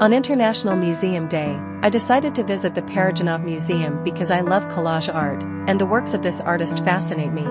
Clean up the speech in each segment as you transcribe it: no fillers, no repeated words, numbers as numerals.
On International Museum Day, I decided to visit the Parajanov Museum because I love collage art, and the works of this artist fascinate me.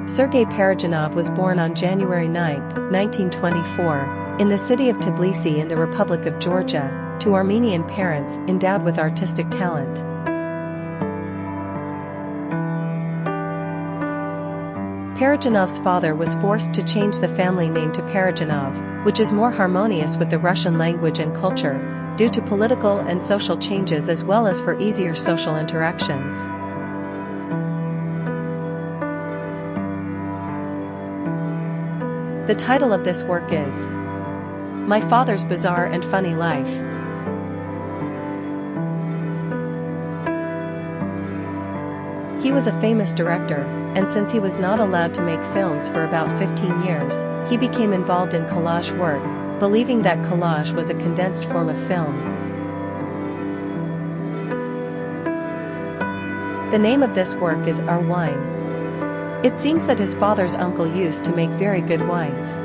Sergei Parajanov was born on January 9, 1924, in the city of Tbilisi in the Republic of Georgia, to Armenian parents endowed with artistic talent. Parajanov's father was forced to change the family name to Parajanov, which is more harmonious with the Russian language and culture, due to political and social changes as well as for easier social interactions. The title of this work is My Father's Bizarre and Funny Life. He was a famous director, and since he was not allowed to make films for about 15 years, he became involved in collage work, believing that collage was a condensed form of film. The name of this work is Our Wine. It seems that his father's uncle used to make very good wines.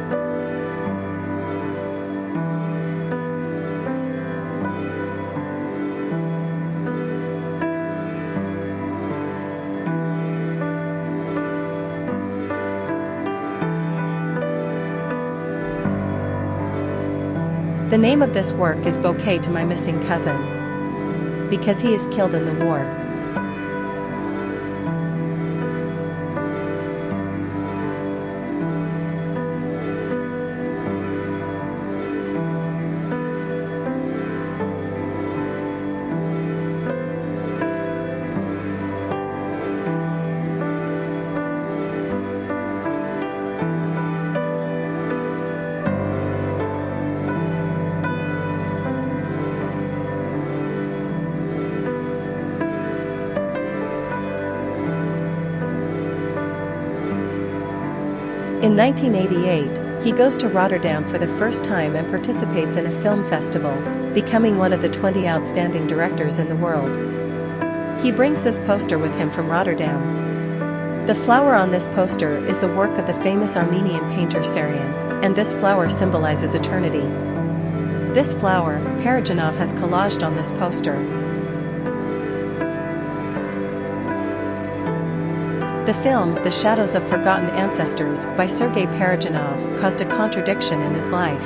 The name of this work is Bouquet to My Missing Cousin, because he is killed in the war. In 1988, he goes to Rotterdam for the first time and participates in a film festival, becoming one of the 20 outstanding directors in the world. He brings this poster with him from Rotterdam. The flower on this poster is the work of the famous Armenian painter Sergei, and this flower symbolizes eternity. This flower, Parajanov has collaged on this poster. The film, The Shadows of Forgotten Ancestors, by Sergei Parajanov, caused a contradiction in his life.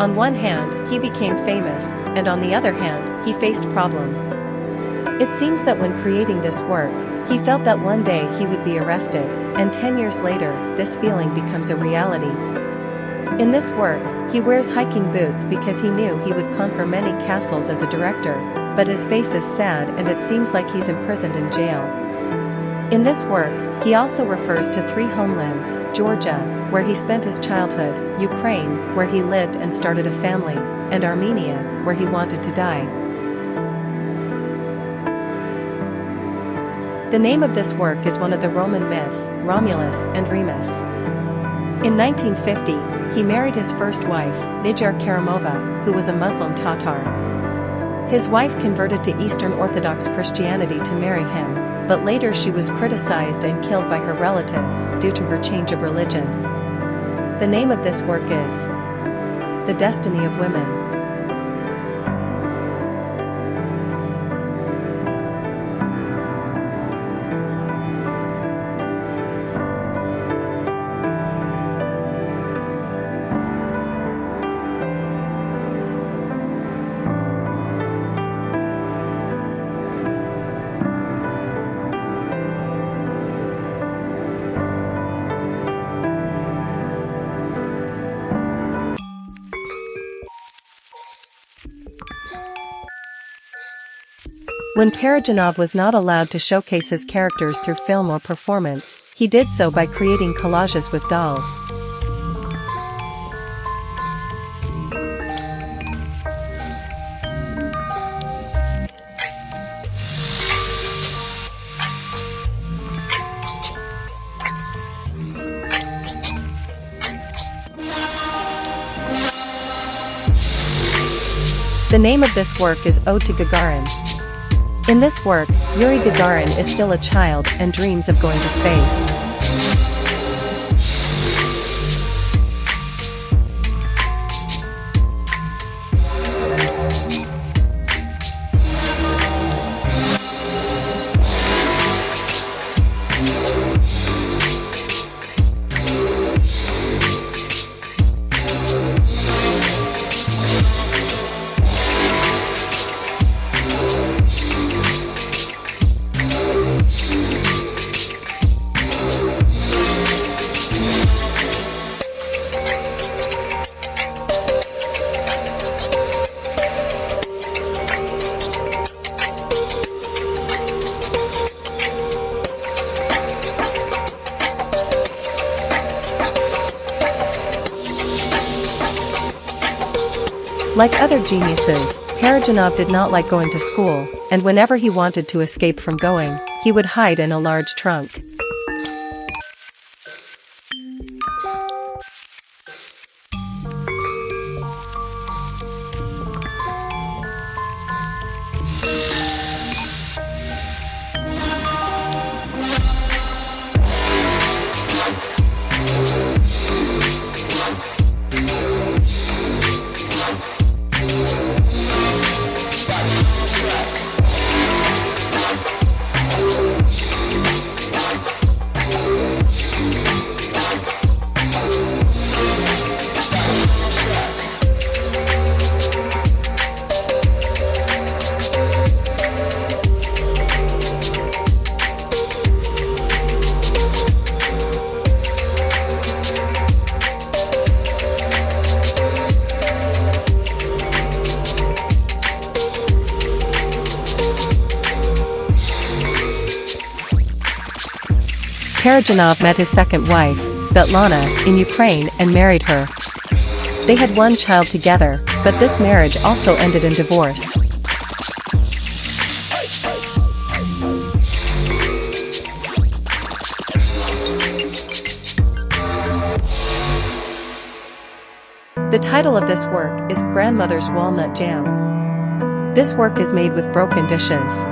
On one hand, he became famous, and on the other hand, he faced problem. It seems that when creating this work, he felt that one day he would be arrested, and 10 years later, this feeling becomes a reality. In this work, he wears hiking boots because he knew he would conquer many castles as a director, but his face is sad and it seems like he's imprisoned in jail. In this work, he also refers to three homelands: Georgia, where he spent his childhood, Ukraine, where he lived and started a family, and Armenia, where he wanted to die. The name of this work is one of the Roman myths, Romulus and Remus. In 1950, he married his first wife, Nigar Karamova, who was a Muslim Tatar. His wife converted to Eastern Orthodox Christianity to marry him, but later she was criticized and killed by her relatives due to her change of religion. The name of this work is The Destiny of Women. When Parajanov was not allowed to showcase his characters through film or performance, he did so by creating collages with dolls. The name of this work is Ode to Gagarin. In this work, Yuri Gagarin is still a child and dreams of going to space. Like other geniuses, Parajanov did not like going to school, and whenever he wanted to escape from going, he would hide in a large trunk. Parajanov met his second wife, Svetlana, in Ukraine and married her. They had one child together, but this marriage also ended in divorce. The title of this work is Grandmother's Walnut Jam. This work is made with broken dishes.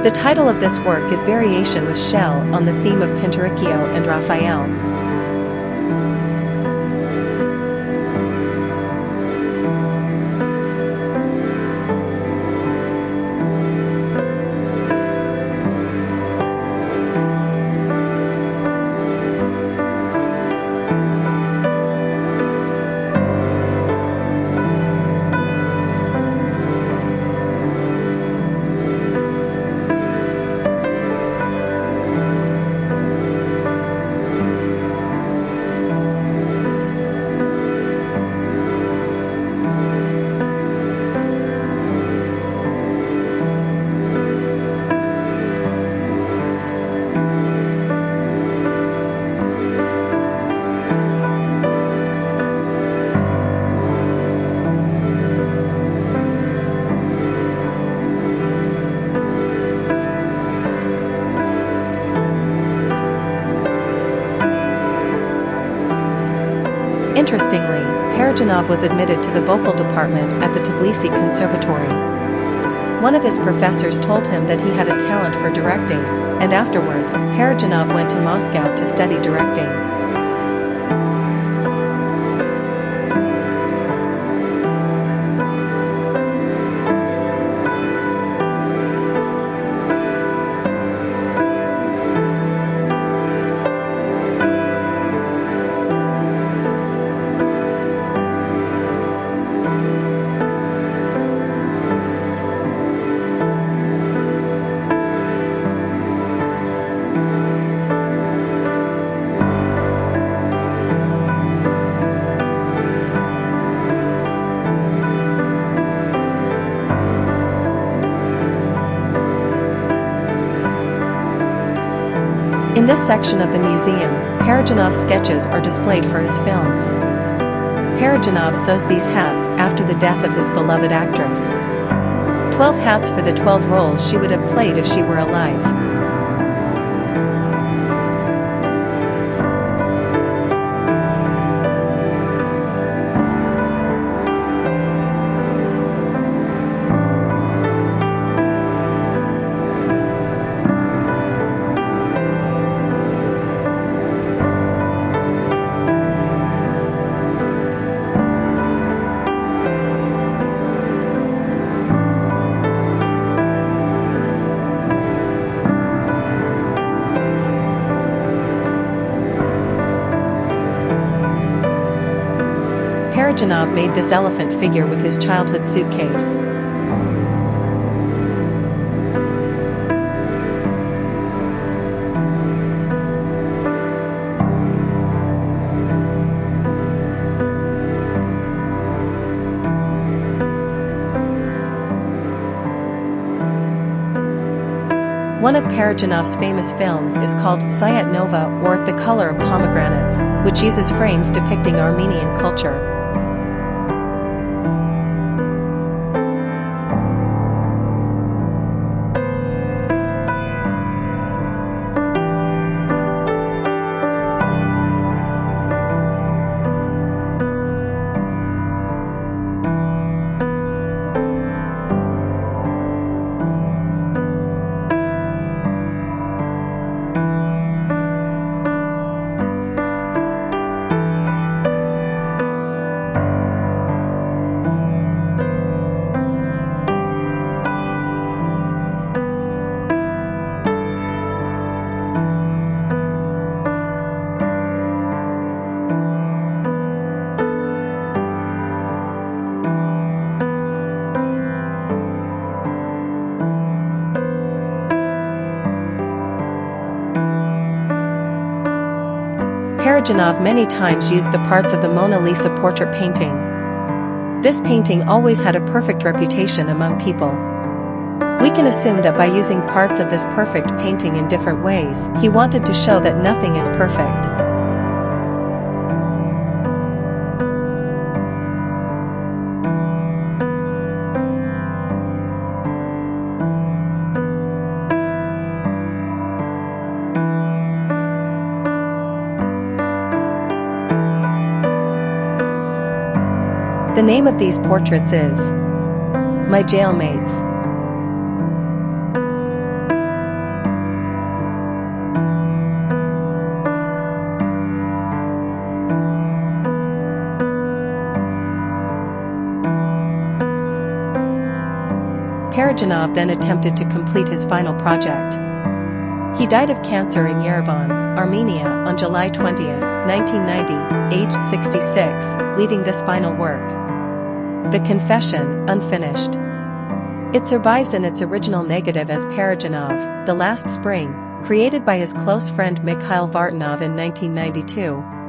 The title of this work is Variation with Shell on the theme of Pinturicchio and Raphael. Interestingly, Parajanov was admitted to the vocal department at the Tbilisi Conservatory. One of his professors told him that he had a talent for directing, and afterward, Parajanov went to Moscow to study directing. In this section of the museum, Parajanov's sketches are displayed for his films. Parajanov sews these hats after the death of his beloved actress. 12 hats for the 12 roles she would have played if she were alive. Parajanov made this elephant figure with his childhood suitcase. One of Parajanov's famous films is called Sayat Nova, or The Color of Pomegranates, which uses frames depicting Armenian culture. Parajanov many times used the parts of the Mona Lisa portrait painting. This painting always had a perfect reputation among people. We can assume that by using parts of this perfect painting in different ways, he wanted to show that nothing is perfect. The name of these portraits is My Jailmates. Parajanov then attempted to complete his final project. He died of cancer in Yerevan, Armenia, on July 20, 1990, aged 66, leaving this final work, The Confession, unfinished. It survives in its original negative as Parajanov, The Last Spring, created by his close friend Mikhail Vartanov in 1992.